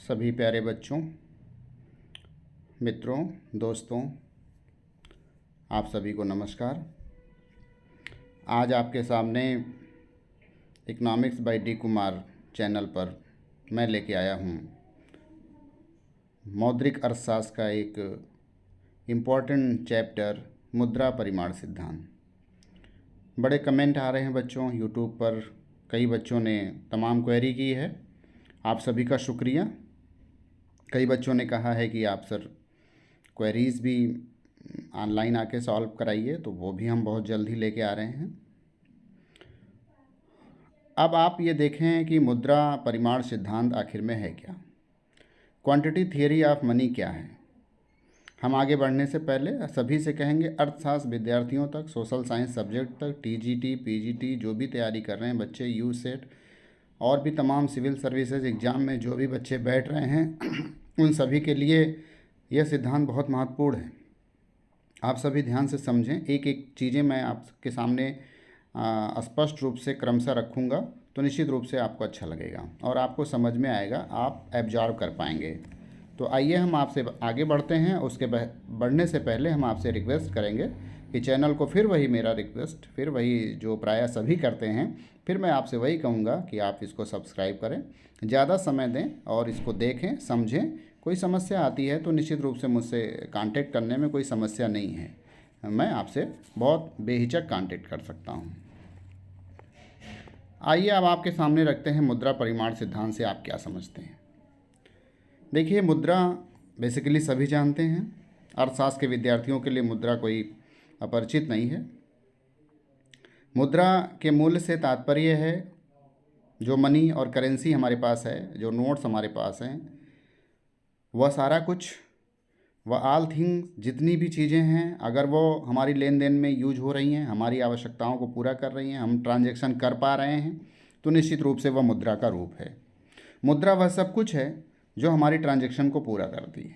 सभी प्यारे बच्चों, मित्रों, दोस्तों, आप सभी को नमस्कार। आज आपके सामने economics by D Kumar channel पर मैं लेके आया हूँ मौद्रिक अर्थशास्त्र का एक इम्पॉर्टेंट चैप्टर मुद्रा परिमाण सिद्धांत। बड़े कमेंट आ रहे हैं बच्चों, यूट्यूब पर कई बच्चों ने तमाम क्वेरी की है। आप सभी का शुक्रिया। कई बच्चों ने कहा है कि आप सर क्वेरीज़ भी ऑनलाइन आके सॉल्व कराइए, तो वो भी हम बहुत जल्द ही लेके आ रहे हैं। अब आप ये देखें कि मुद्रा परिमाण सिद्धांत आखिर में है क्या, क्वांटिटी थियरी ऑफ मनी क्या है। हम आगे बढ़ने से पहले सभी से कहेंगे, अर्थशास्त्र विद्यार्थियों तक, सोशल साइंस सब्जेक्ट तक, टीजीटी पीजीटी जो भी तैयारी कर रहे हैं बच्चे, यू सेट और भी तमाम सिविल सर्विसेज एग्ज़ाम में जो भी बच्चे बैठ रहे हैं उन सभी के लिए यह सिद्धांत बहुत महत्वपूर्ण है। आप सभी ध्यान से समझें। एक एक चीज़ें मैं आपके सामने स्पष्ट रूप से क्रमशः रखूँगा, तो निश्चित रूप से आपको अच्छा लगेगा और आपको समझ में आएगा, आप एब्जॉर्व कर पाएंगे। तो आइए हम आपसे आगे बढ़ते हैं। उसके बढ़ने से पहले हम आपसे रिक्वेस्ट करेंगे कि चैनल को, फिर वही मेरा रिक्वेस्ट, फिर वही जो प्रायः सभी करते हैं, फिर मैं आपसे वही कहूँगा कि आप इसको सब्सक्राइब करें, ज़्यादा समय दें और इसको देखें, समझें। कोई समस्या आती है तो निश्चित रूप से मुझसे कांटेक्ट करने में कोई समस्या नहीं है, मैं आपसे बहुत बेहिचक कांटेक्ट कर सकता हूँ। आइए अब आपके सामने रखते हैं मुद्रा परिमाण सिद्धांत से आप क्या समझते हैं। देखिए, मुद्रा बेसिकली सभी जानते हैं। अर्थशास्त्र के विद्यार्थियों के लिए मुद्रा कोई अपरिचित नहीं है। मुद्रा के मूल्य से तात्पर्य है जो मनी और करेंसी हमारे पास है, जो नोट्स हमारे पास हैं, वह सारा कुछ, वह ऑल थिंग्स, जितनी भी चीज़ें हैं, अगर वो हमारी लेन देन में यूज हो रही हैं, हमारी आवश्यकताओं को पूरा कर रही हैं, हम ट्रांजैक्शन कर पा रहे हैं, तो निश्चित रूप से वह मुद्रा का रूप है। मुद्रा वह सब कुछ है जो हमारी ट्रांजैक्शन को पूरा करती है,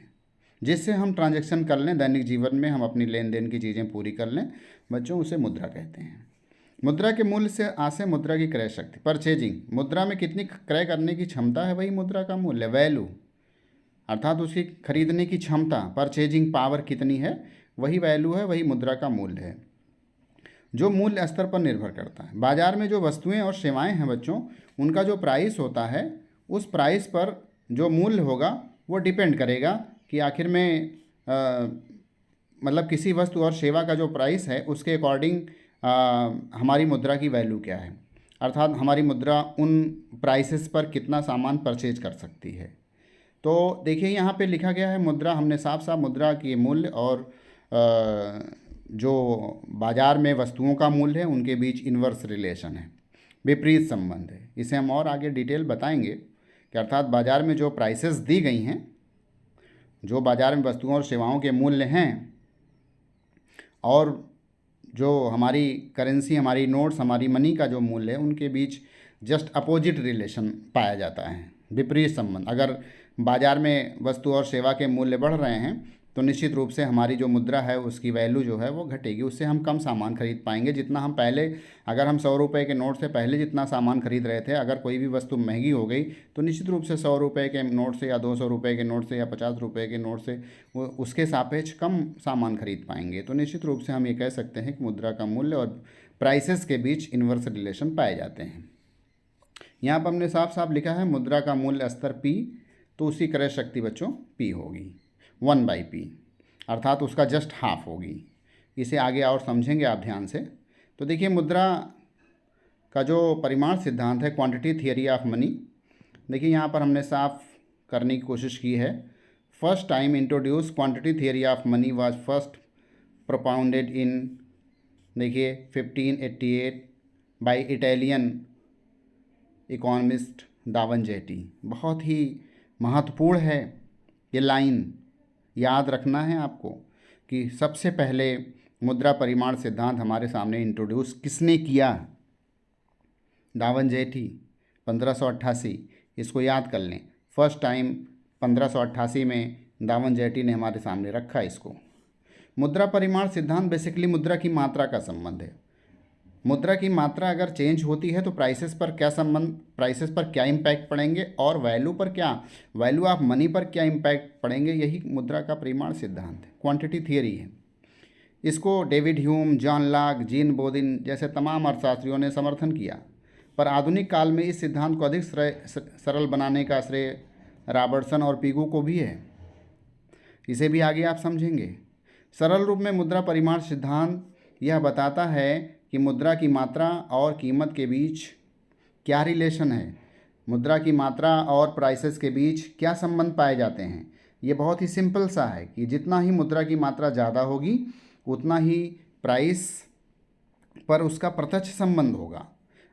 जिससे हम ट्रांजैक्शन कर लें, दैनिक जीवन में हम अपनी लेन देन की चीज़ें पूरी कर लें बच्चों, उसे मुद्रा कहते हैं। मुद्रा के मूल्य से आशय मुद्रा की क्रय शक्ति, परचेजिंग, मुद्रा में कितनी क्रय करने की क्षमता है, वही मुद्रा का मूल्य, वैल्यू, अर्थात उसकी खरीदने की क्षमता, परचेजिंग पावर कितनी है, वही वैल्यू है, वही मुद्रा का मूल्य है, जो मूल्य स्तर पर निर्भर करता है। बाजार में जो वस्तुएं और सेवाएं हैं बच्चों, उनका जो प्राइस होता है, उस प्राइस पर जो मूल्य होगा वो डिपेंड करेगा कि आखिर में मतलब किसी वस्तु और सेवा का जो प्राइस है उसके अकॉर्डिंग हमारी मुद्रा की वैल्यू क्या है, अर्थात हमारी मुद्रा उन प्राइसेस पर कितना सामान परचेज कर सकती है। तो देखिए, यहाँ पे लिखा गया है मुद्रा, हमने साफ साफ मुद्रा के मूल्य और जो बाज़ार में वस्तुओं का मूल्य है उनके बीच इन्वर्स रिलेशन है, विपरीत संबंध है। इसे हम और आगे डिटेल बताएंगे कि अर्थात बाज़ार में जो प्राइसेस दी गई हैं, जो बाज़ार में वस्तुओं और सेवाओं के मूल्य हैं, और जो हमारी करेंसी, हमारी नोट्स, हमारी मनी का जो मूल्य है, उनके बीच जस्ट अपोजिट रिलेशन पाया जाता है, विपरीत संबंध। अगर बाज़ार में वस्तु और सेवा के मूल्य बढ़ रहे हैं तो निश्चित रूप से हमारी जो मुद्रा है उसकी वैल्यू जो है वो घटेगी, उससे हम कम सामान खरीद पाएंगे। जितना हम पहले, अगर हम 100 रुपये के नोट से पहले जितना सामान खरीद रहे थे, अगर कोई भी वस्तु महंगी हो गई तो निश्चित रूप से 100 रुपये के नोट से या 200 रुपये के नोट से या 50 रुपये के नोट से वो उसके सापेक्ष कम सामान खरीद पाएंगे। तो निश्चित रूप से हम ये कह सकते हैं कि मुद्रा का मूल्य और प्राइसेस के बीच इन्वर्स रिलेशन पाए जाते हैं। यहाँ पर हमने साफ साफ लिखा है मुद्रा का मूल्य स्तर P, तो उसकी क्रय शक्ति बच्चों P होगी 1/P, अर्थात उसका जस्ट हाफ होगी। इसे आगे और समझेंगे आप ध्यान से। तो देखिए, मुद्रा का जो परिमाण सिद्धांत है, क्वांटिटी थियरी ऑफ मनी, देखिए यहाँ पर हमने साफ करने की कोशिश की है। First time introduce quantity theory of money was first propounded in, देखिए 1588 बाय इटालियन इकोनॉमिस्ट दावंजेटी। बहुत ही महत्वपूर्ण है ये लाइन, याद रखना है आपको कि सबसे पहले मुद्रा परिमाण सिद्धांत हमारे सामने इंट्रोड्यूस किसने किया, दावंजेटी, 1588। इसको याद कर लें, फर्स्ट टाइम 1588 में दावंजेटी ने हमारे सामने रखा इसको। मुद्रा परिमाण सिद्धांत बेसिकली मुद्रा की मात्रा का संबंध है। मुद्रा की मात्रा अगर चेंज होती है तो प्राइसेस पर क्या इम्पैक्ट पड़ेंगे, और वैल्यू ऑफ मनी पर क्या इम्पैक्ट पड़ेंगे, यही मुद्रा का परिमाण सिद्धांत है, क्वांटिटी थियरी है। इसको David Hume, John Locke, Jean Bodin जैसे तमाम अर्थशास्त्रियों ने समर्थन किया, पर आधुनिक काल में इस सिद्धांत को अधिक सरल बनाने का श्रेय रॉबर्टसन और पिगू को भी है। इसे भी आगे आप समझेंगे। सरल रूप में मुद्रा परिमाण सिद्धांत यह बताता है कि मुद्रा की मात्रा और कीमत के बीच क्या रिलेशन है, मुद्रा की मात्रा और प्राइसेस के बीच क्या संबंध पाए जाते हैं। ये बहुत ही सिंपल सा है कि जितना ही मुद्रा की मात्रा ज़्यादा होगी उतना ही प्राइस पर उसका प्रत्यक्ष संबंध होगा।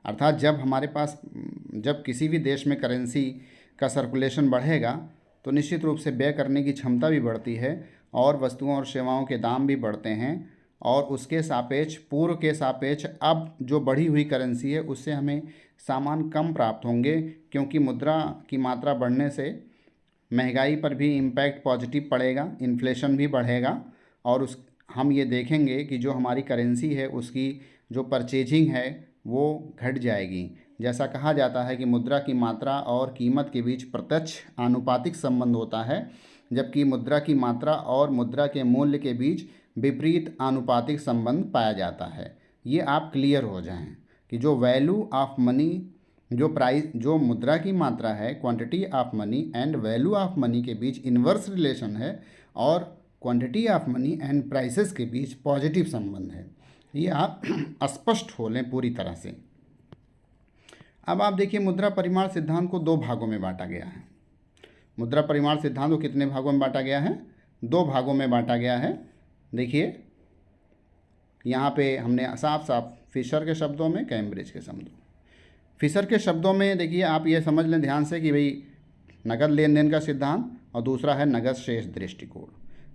अर्थात जब किसी भी देश में करेंसी का सर्कुलेशन बढ़ेगा तो निश्चित रूप से व्यय करने की क्षमता भी बढ़ती है और वस्तुओं और सेवाओं के दाम भी बढ़ते हैं, और उसके सापेक्ष पूर्व के सापेक्ष अब जो बढ़ी हुई करेंसी है उससे हमें सामान कम प्राप्त होंगे, क्योंकि मुद्रा की मात्रा बढ़ने से महंगाई पर भी इम्पैक्ट पॉजिटिव पड़ेगा, इन्फ्लेशन भी बढ़ेगा, और हम ये देखेंगे कि जो हमारी करेंसी है उसकी जो परचेजिंग है वो घट जाएगी। जैसा कहा जाता है कि मुद्रा की मात्रा और कीमत के बीच प्रत्यक्ष आनुपातिक संबंध होता है, जबकि मुद्रा की मात्रा और मुद्रा के मूल्य के बीच विपरीत आनुपातिक संबंध पाया जाता है। ये आप क्लियर हो जाएं कि जो वैल्यू ऑफ मनी, जो मुद्रा की मात्रा है, quantity of money and value of money के बीच इन्वर्स रिलेशन है, और quantity of money and prices के बीच पॉजिटिव संबंध है। ये आप स्पष्ट हो लें पूरी तरह से। अब आप देखिए, मुद्रा परिमाण सिद्धांत को दो भागों में बांटा गया है। मुद्रा परिमाण सिद्धांत को कितने भागों में बांटा गया है? दो भागों में बांटा गया है। देखिए यहाँ पे हमने साफ साफ फिशर के शब्दों में, कैम्ब्रिज के शब्दों। फिशर के शब्दों में देखिए आप ये समझ लें ध्यान से कि भाई नगद लेन देन का सिद्धांत, और दूसरा है नगद शेष दृष्टिकोण।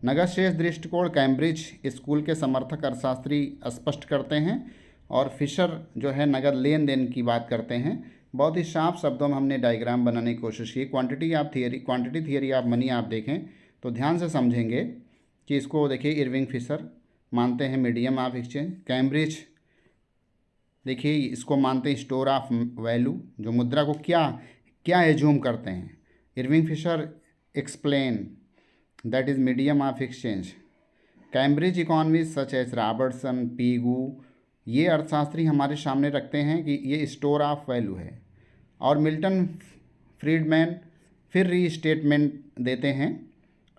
नगद शेष दृष्टिकोण कैम्ब्रिज स्कूल के समर्थक अर्थशास्त्री स्पष्ट करते हैं, और फिशर जो है नगद लेन देन की बात करते हैं। बहुत ही साफ शब्दों में हमने डायग्राम बनाने की कोशिश की। क्वांटिटी थियरी ऑफ मनी आप देखें तो ध्यान से समझेंगे कि इसको देखिए इरविंग फिशर मानते हैं मीडियम ऑफ एक्सचेंज। कैम्ब्रिज देखिए इसको मानते हैं स्टोर ऑफ वैल्यू, जो मुद्रा को क्या एज्यूम करते हैं। Irving Fisher explain that is medium of exchange. Cambridge economist such as Robertson, Pigou, ये अर्थशास्त्री हमारे सामने रखते हैं कि ये स्टोर ऑफ वैल्यू है, और मिल्टन फ्रीडमैन फिर रीस्टेटमेंट देते हैं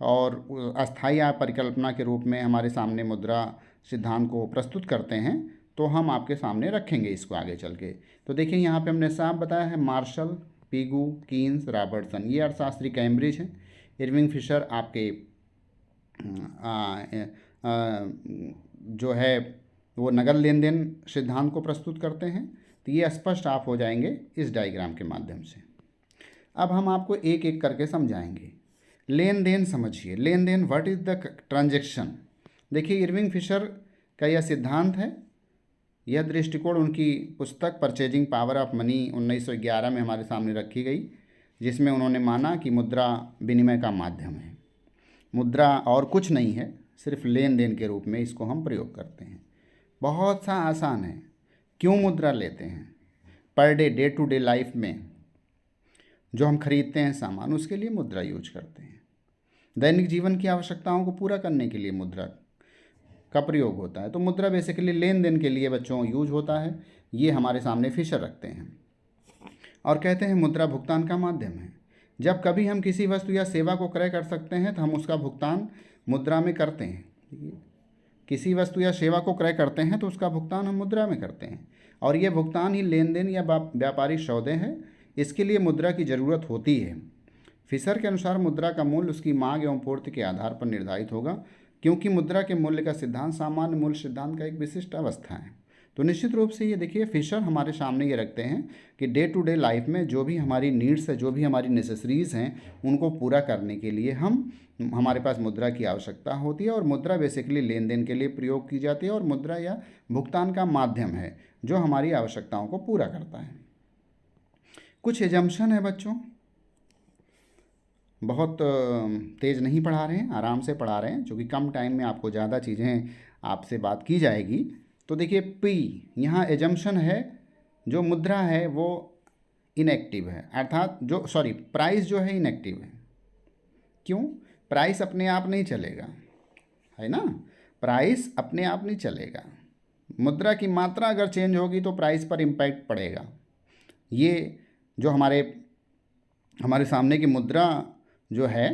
और अस्थायी परिकल्पना के रूप में हमारे सामने मुद्रा सिद्धांत को प्रस्तुत करते हैं। तो हम आपके सामने रखेंगे इसको आगे चल के। तो देखिए यहाँ पे हमने साफ बताया है, मार्शल, पीगू, कीन्स, रॉबर्टसन, ये अर्थशास्त्री कैम्ब्रिज हैं। इरविंग फिशर आपके जो है वो नगद लेन देन सिद्धांत को प्रस्तुत करते हैं। तो ये स्पष्ट आप हो जाएंगे इस डायग्राम के माध्यम से। अब हम आपको एक एक करके समझाएंगे। लेन देन समझिए। लेन देन, व्हाट इज़ द ट्रांजैक्शन। देखिए इरविंग फिशर का यह सिद्धांत है, यह दृष्टिकोण उनकी पुस्तक परचेजिंग पावर ऑफ मनी 1911 में हमारे सामने रखी गई, जिसमें उन्होंने माना कि मुद्रा विनिमय का माध्यम है। मुद्रा और कुछ नहीं है, सिर्फ लेन देन के रूप में इसको हम प्रयोग करते हैं। बहुत सा आसान है। क्यों मुद्रा लेते हैं? Per day to day life में जो हम खरीदते हैं सामान, उसके लिए मुद्रा यूज करते हैं। दैनिक जीवन की आवश्यकताओं को पूरा करने के लिए मुद्रा का प्रयोग होता है। तो मुद्रा बेसिकली लेन देन के लिए बच्चों यूज होता है। ये हमारे सामने फिशर रखते हैं और कहते हैं मुद्रा भुगतान का माध्यम है। जब कभी हम किसी वस्तु या सेवा को क्रय कर सकते हैं तो हम उसका भुगतान मुद्रा में करते हैं। किसी वस्तु या सेवा को क्रय करते हैं तो उसका भुगतान हम मुद्रा में करते हैं, और ये भुगतान ही लेन देन या व्यापारिक सौदे हैं। इसके लिए मुद्रा की ज़रूरत होती है। फिशर के अनुसार मुद्रा का मूल्य उसकी मांग एवं पूर्ति के आधार पर निर्धारित होगा, क्योंकि मुद्रा के मूल्य का सिद्धांत सामान्य मूल्य सिद्धांत का एक विशिष्ट अवस्था है। तो निश्चित रूप से ये देखिए फिशर हमारे सामने ये रखते हैं कि डे टू डे लाइफ में जो भी हमारी नीड्स है, जो भी हमारी नेसेसरीज़ हैं, उनको पूरा करने के लिए हमारे पास मुद्रा की आवश्यकता होती है, और मुद्रा बेसिकली लेन देन के लिए प्रयोग की जाती है, और मुद्रा या भुगतान का माध्यम है जो हमारी आवश्यकताओं को पूरा करता है। कुछ एजम्पशन है बच्चों, बहुत तेज़ नहीं पढ़ा रहे हैं, आराम से पढ़ा रहे हैं, क्योंकि कम टाइम में आपको ज़्यादा चीज़ें आपसे बात की जाएगी। तो देखिए पी, यहाँ एजम्पशन है, जो मुद्रा है वो इनएक्टिव है, अर्थात जो प्राइस जो है इनएक्टिव है। क्यों? प्राइस अपने आप नहीं चलेगा, है ना, प्राइस अपने आप नहीं चलेगा। मुद्रा की मात्रा अगर चेंज होगी तो प्राइस पर इम्पैक्ट पड़ेगा। ये जो हमारे सामने की मुद्रा जो है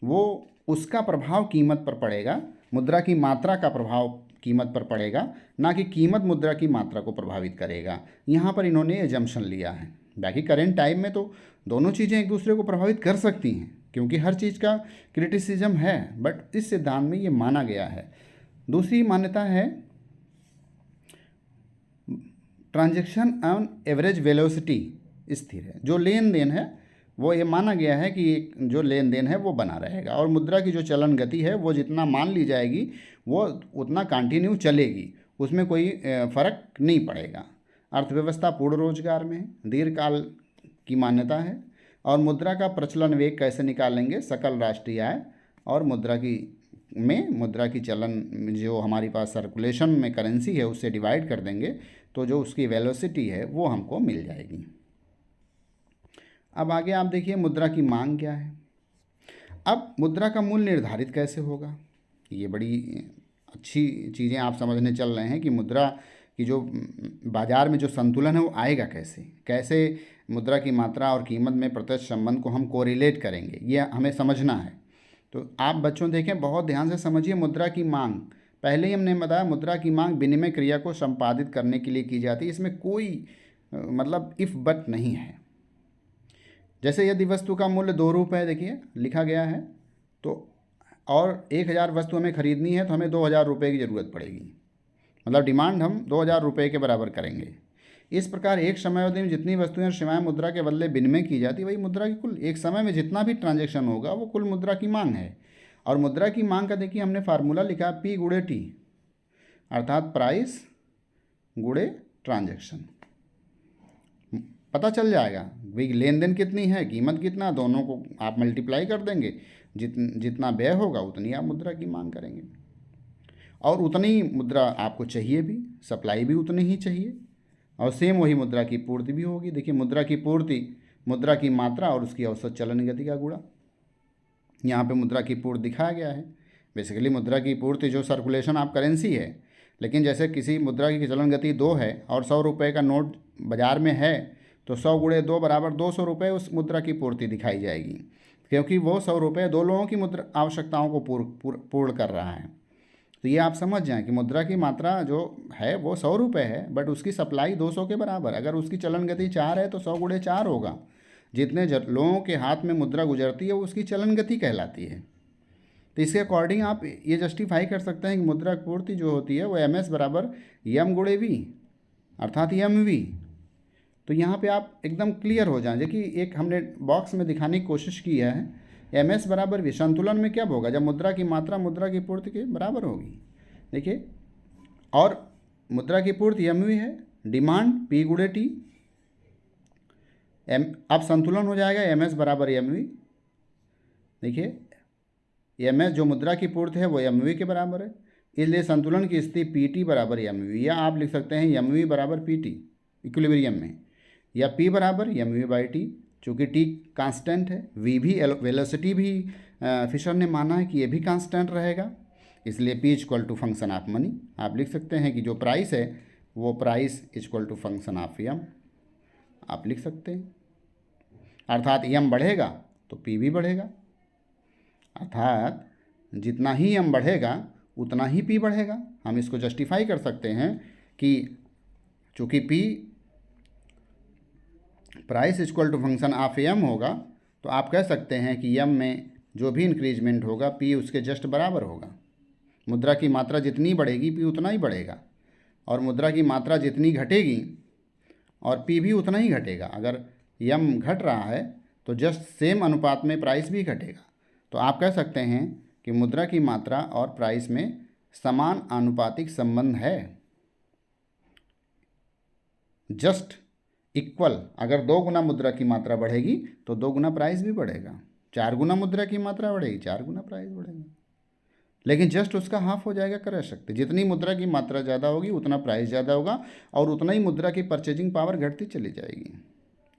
वो, उसका प्रभाव कीमत पर पड़ेगा, मुद्रा की मात्रा का प्रभाव कीमत पर पड़ेगा, ना कि कीमत मुद्रा की मात्रा को प्रभावित करेगा। यहाँ पर इन्होंने एजम्पशन लिया है। बाकी करेंट टाइम में तो दोनों चीज़ें एक दूसरे को प्रभावित कर सकती हैं, क्योंकि हर चीज़ का क्रिटिसिज्म है, बट इस सिद्धांत में ये माना गया है। दूसरी मान्यता है ट्रांजैक्शन ऑन एवरेज वेलोसिटी स्थिर है। जो लेन देन है वो ये माना गया है कि जो लेन देन है वो बना रहेगा, और मुद्रा की जो चलन गति है वो जितना मान ली जाएगी वो उतना कंटिन्यू चलेगी, उसमें कोई फर्क नहीं पड़ेगा। अर्थव्यवस्था पूर्ण रोजगार में दीर्घकाल की मान्यता है। और मुद्रा का प्रचलन वेग कैसे निकालेंगे? सकल राष्ट्रीय आय और मुद्रा की चलन जो हमारी पास सर्कुलेशन में करेंसी है उससे डिवाइड कर देंगे, तो जो उसकी वेलोसिटी है वो हमको मिल जाएगी। अब आगे आप देखिए मुद्रा की मांग क्या है। अब मुद्रा का मूल्य निर्धारित कैसे होगा? ये बड़ी अच्छी चीज़ें आप समझने चल रहे हैं कि मुद्रा की जो बाज़ार में जो संतुलन है वो आएगा कैसे, कैसे मुद्रा की मात्रा और कीमत में प्रत्यक्ष संबंध को हम कोरिलेट करेंगे, ये हमें समझना है। तो आप बच्चों देखें, बहुत ध्यान से समझिए। मुद्रा की मांग, पहले ही हमने बताया मुद्रा की मांग विनिमय क्रिया को संपादित करने के लिए की जाती है। इसमें कोई मतलब इफ बट नहीं है। जैसे यदि वस्तु का मूल्य 2 रुपये देखिए लिखा गया है, तो और 1000 वस्तु हमें खरीदनी है तो हमें 2000 रुपये की ज़रूरत पड़ेगी, मतलब डिमांड हम 2000 रुपये के बराबर करेंगे। इस प्रकार एक समयावधि में जितनी वस्तुएं और सेवाएं मुद्रा के बदले विनिमय की जाती, वही मुद्रा की कुल, एक समय में जितना भी ट्रांजैक्शन होगा वो कुल मुद्रा की मांग है। और मुद्रा की मांग का देखिए हमने फार्मूला लिखा P गुणे T, अर्थात प्राइस गुणे ट्रांजैक्शन। पता चल जाएगा भाई लेन देन कितनी है, कीमत कितना, दोनों को आप मल्टीप्लाई कर देंगे, जितना व्यय होगा उतनी आप मुद्रा की मांग करेंगे। और उतनी मुद्रा आपको चाहिए भी, सप्लाई भी उतनी ही चाहिए, और सेम वही मुद्रा की पूर्ति भी होगी। देखिए मुद्रा की पूर्ति मुद्रा की मात्रा और उसकी औसत चलन गति का गुणा। यहाँ पे मुद्रा की पूर्ति दिखाया गया है। बेसिकली मुद्रा की पूर्ति जो सर्कुलेशन ऑफ करेंसी है, लेकिन जैसे किसी मुद्रा की चलन गति 2 है और 100 रुपये का नोट बाज़ार में है, तो 100 गुणे 2 बराबर 200 रुपये उस मुद्रा की पूर्ति दिखाई जाएगी, क्योंकि वो 100 रुपये 2 लोगों की मुद्रा आवश्यकताओं को पूर्ण कर रहा है। तो ये आप समझ जाएं कि मुद्रा की मात्रा जो है वो 100 रुपये है, बट उसकी सप्लाई 200 के बराबर। अगर उसकी चलन गति 4 है तो 100 गुणे 4 होगा। जितने लोगों के हाथ में मुद्रा गुजरती है वो उसकी चलन गति कहलाती है। तो इसके अकॉर्डिंग आप ये जस्टिफाई कर सकते हैं कि मुद्रा पूर्ति जो होती है वो MS बराबर यम गुणे वी, अर्थात MV। तो यहाँ पे आप एकदम क्लियर हो जाएं। देखिए एक हमने बॉक्स में दिखाने की कोशिश की है, MS बराबर वी। संतुलन में क्या होगा? जब मुद्रा की मात्रा मुद्रा की पूर्ति के बराबर होगी। देखिए, और मुद्रा की पूर्ति MV है, डिमांड P गुणे T, अब संतुलन हो जाएगा MS बराबर MV। देखिए MS जो मुद्रा की पूर्ति है वो MV के बराबर है, इसलिए संतुलन की स्थिति PT बराबर MV, या आप लिख सकते हैं MV बराबर PT इक्विलिब्रियम में, या P बराबर MV बाई T, चूँकि T कांस्टेंट है। V भी, वेलोसिटी भी फिशर ने माना है कि ये भी कांस्टेंट रहेगा, इसलिए P equal to function of money. आप लिख सकते हैं कि जो प्राइस है वो price equal to function of M, आप लिख सकते हैं। अर्थात M बढ़ेगा तो P भी बढ़ेगा, अर्थात जितना ही M बढ़ेगा उतना ही P बढ़ेगा। हम इसको जस्टिफाई कर सकते हैं कि चूँकि P price equal to function of M होगा, तो आप कह सकते हैं कि M में जो भी इंक्रीजमेंट होगा P उसके जस्ट बराबर होगा। मुद्रा की मात्रा जितनी बढ़ेगी P उतना ही बढ़ेगा, और मुद्रा की मात्रा जितनी घटेगी और P भी उतना ही घटेगा। अगर M घट रहा है तो जस्ट सेम अनुपात में प्राइस भी घटेगा। तो आप कह सकते हैं कि मुद्रा की मात्रा और प्राइस में समान आनुपातिक संबंध है, जस्ट इक्वल। अगर 2 गुना मुद्रा की मात्रा बढ़ेगी तो 2 गुना प्राइस भी बढ़ेगा, 4 गुना मुद्रा की मात्रा बढ़ेगी 4 गुना प्राइस बढ़ेगा। लेकिन जस्ट उसका हाफ हो जाएगा क्रय शक्ति। जितनी मुद्रा की मात्रा ज़्यादा होगी उतना प्राइस ज़्यादा होगा और उतना ही मुद्रा की परचेजिंग पावर घटती चली जाएगी,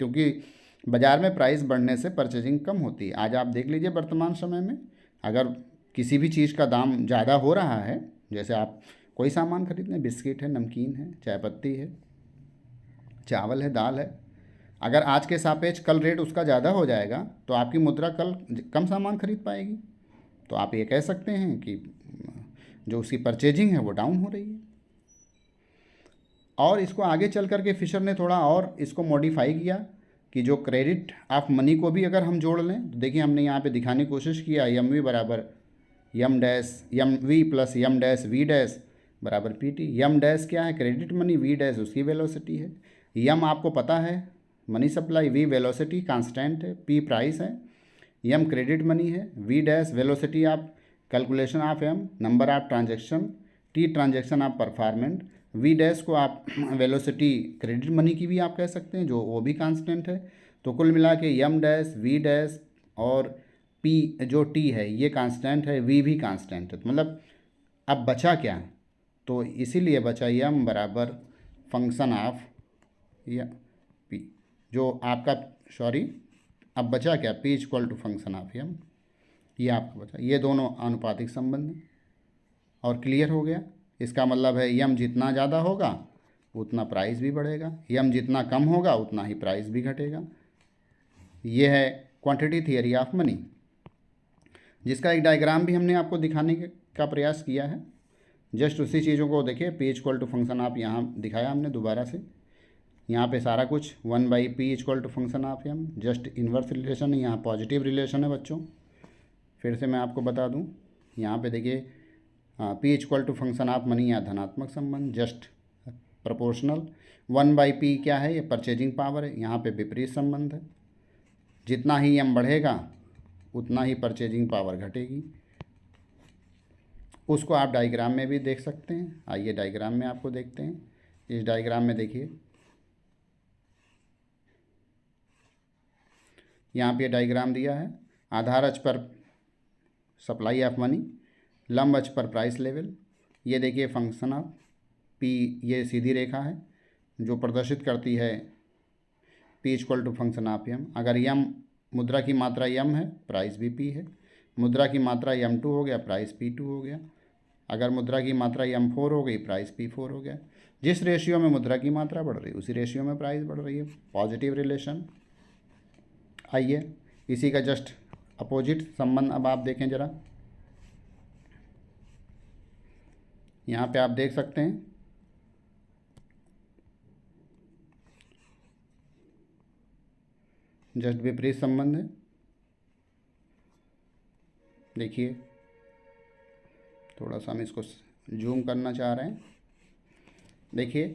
क्योंकि बाज़ार में प्राइस बढ़ने से परचेजिंग कम होती है। आज आप देख लीजिए वर्तमान समय में अगर किसी भी चीज़ का दाम ज़्यादा हो रहा है, जैसे आप कोई सामान खरीदते हैं, बिस्किट है, नमकीन है, चाय पत्ती है, चावल है, दाल है, अगर आज के सापेक्ष कल रेट उसका ज़्यादा हो जाएगा तो आपकी मुद्रा कल कम सामान खरीद पाएगी। तो आप ये कह सकते हैं कि जो उसकी परचेजिंग है वो डाउन हो रही है। और इसको आगे चल करके फिशर ने थोड़ा और इसको मॉडिफाई किया कि जो क्रेडिट ऑफ मनी को भी अगर हम जोड़ लें तो देखिए हमने यहाँ पे दिखाने की कोशिश किया एम वी बराबर M dash M V plus M dash V dash बराबर पी टी। एम डैश क्या है? क्रेडिट मनी, वी डैश उसकी वेलोसिटी है। एम आपको पता है money supply, V velocity constant है, पी प्राइस है, एम क्रेडिट मनी है, वी डैश वेलोसिटी आप calculation of M, number of transaction, T transaction of performance, V dash को आप वेलोसिटी क्रेडिट मनी की भी आप कह सकते हैं जो वो भी कांस्टेंट है। तो कुल मिला के एम डैश, वी डैश और पी जो टी है ये कांस्टेंट है, वी भी कांस्टेंट है। तो मतलब अब बचा क्या? तो इसीलिए बचा एम बराबर फंक्शन ऑफ या पी, जो आपका अब बचा क्या? P equal to function of M, ये आपका बचा। ये दोनों आनुपातिक संबंध हैं और क्लियर हो गया। इसका मतलब है यम जितना ज़्यादा होगा उतना प्राइस भी बढ़ेगा, यम जितना कम होगा उतना ही प्राइस भी घटेगा। ये है क्वांटिटी थियरी ऑफ मनी, जिसका एक डायग्राम भी हमने आपको दिखाने का प्रयास किया है। जस्ट उसी चीज़ों को देखिए, P equal to function of यहाँ दिखाया हमने दोबारा से। यहाँ पे सारा कुछ 1/p equal to function of M, just inverse relation है, यहाँ पॉजिटिव रिलेशन है बच्चों। फिर से मैं आपको बता दूँ, यहाँ पे देखिए P equal to function of money या धनात्मक संबंध, जस्ट प्रोपोर्शनल। 1/p क्या है? ये परचेजिंग पावर है, यहाँ पे विपरीत संबंध है। जितना ही एम बढ़ेगा उतना ही परचेजिंग पावर घटेगी। उसको आप डायग्राम में भी देख सकते हैं। आइए डायग्राम में आपको देखते हैं। इस डायग्राम में देखिए, यहाँ पे डायग्राम दिया है। आधार अक्ष पर सप्लाई ऑफ मनी, लंब अक्ष पर प्राइस लेवल। ये देखिए फंक्शन ऑफ पी, ये सीधी रेखा है जो प्रदर्शित करती है P equal to function of M. अगर यम मुद्रा की मात्रा यम है, प्राइस भी पी है। मुद्रा की मात्रा यम टू हो गया, प्राइस पी टू हो गया। अगर मुद्रा की मात्रा यम फोर हो गई, प्राइस पी फोर हो गया। जिस रेशियो में मुद्रा की मात्रा बढ़ रही है उसी रेशियो में प्राइस बढ़ रही है, पॉजिटिव रिलेशन। आइए इसी का जस्ट अपोजिट संबंध अब आप देखें ज़रा। यहाँ पे आप देख सकते हैं जस्ट विपरीत संबंध है। देखिए थोड़ा सा हम इसको जूम करना चाह रहे हैं। देखिए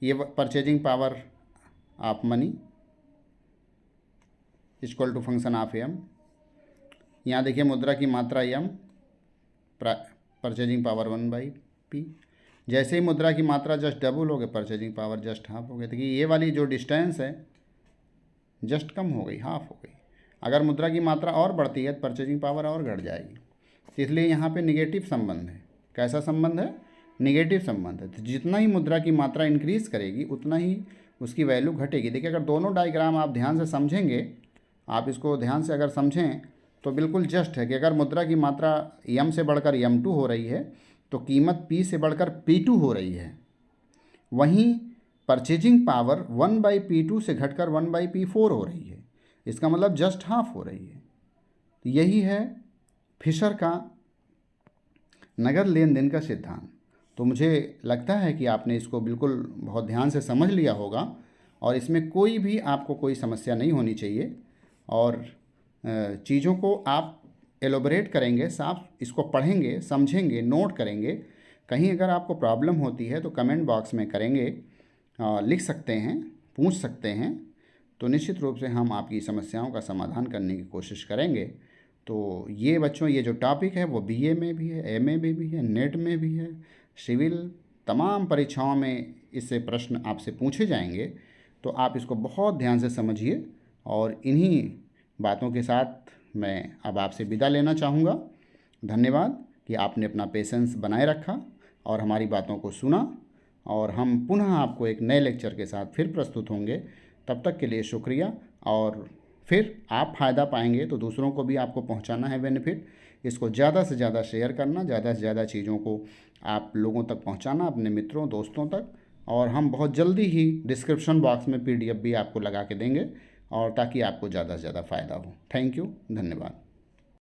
ये purchasing power of money equal to function of M. यहाँ देखिए मुद्रा की मात्रा एम, परचेजिंग पावर 1/p। जैसे ही मुद्रा की मात्रा जस्ट डबल हो गई, परचेजिंग पावर जस्ट हाफ हो गई। देखिए ये वाली जो डिस्टेंस है जस्ट कम हो गई, हाफ हो गई। अगर मुद्रा की मात्रा और बढ़ती है तो परचेजिंग पावर और घट जाएगी। तो इसलिए यहाँ पे निगेटिव संबंध है। कैसा संबंध है? निगेटिव संबंध है। तो जितना ही मुद्रा की मात्रा इंक्रीज़ करेगी उतना ही उसकी वैल्यू घटेगी। देखिए अगर दोनों डायग्राम आप ध्यान से समझेंगे, आप इसको ध्यान से अगर समझें तो बिल्कुल जस्ट है कि अगर मुद्रा की मात्रा यम से बढ़कर यम टू हो रही है तो कीमत पी से बढ़कर पी टू हो रही है। वहीं परचेजिंग पावर 1/p2 से घटकर 1/p4 हो रही है। इसका मतलब जस्ट हाफ हो रही है। तो यही है फिशर का नगद लेन देन का सिद्धांत। तो मुझे लगता है कि आपने इसको बिल्कुल बहुत ध्यान से समझ लिया होगा और इसमें कोई भी आपको कोई समस्या नहीं होनी चाहिए। और चीज़ों को आप एलोबरेट करेंगे, साफ इसको पढ़ेंगे, समझेंगे, नोट करेंगे। कहीं अगर आपको प्रॉब्लम होती है तो कमेंट बॉक्स में करेंगे, लिख सकते हैं, पूछ सकते हैं। तो निश्चित रूप से हम आपकी समस्याओं का समाधान करने की कोशिश करेंगे। तो ये बच्चों, ये जो टॉपिक है वो बीए में भी है, एमए में भी है, नेट में भी है, सिविल तमाम परीक्षाओं में इससे प्रश्न आपसे पूछे जाएंगे। तो आप इसको बहुत ध्यान से समझिए। और इन्हीं बातों के साथ मैं अब आपसे विदा लेना चाहूँगा। धन्यवाद। कि आपने अपना पेशेंस बनाए रखा और हमारी बातों को सुना। और हम पुनः आपको एक नए लेक्चर के साथ फिर प्रस्तुत होंगे। तब तक के लिए शुक्रिया। और फिर आप फ़ायदा पाएंगे तो दूसरों को भी आपको पहुंचाना है बेनिफिट। इसको ज़्यादा से ज़्यादा शेयर करना, ज़्यादा से ज़्यादा चीज़ों को आप लोगों तक पहुंचाना, अपने मित्रों दोस्तों तक। और हम बहुत जल्दी ही डिस्क्रिप्शन बॉक्स में PDF भी आपको लगा के देंगे, और ताकि आपको ज़्यादा से ज़्यादा फ़ायदा हो। थैंक यू, धन्यवाद।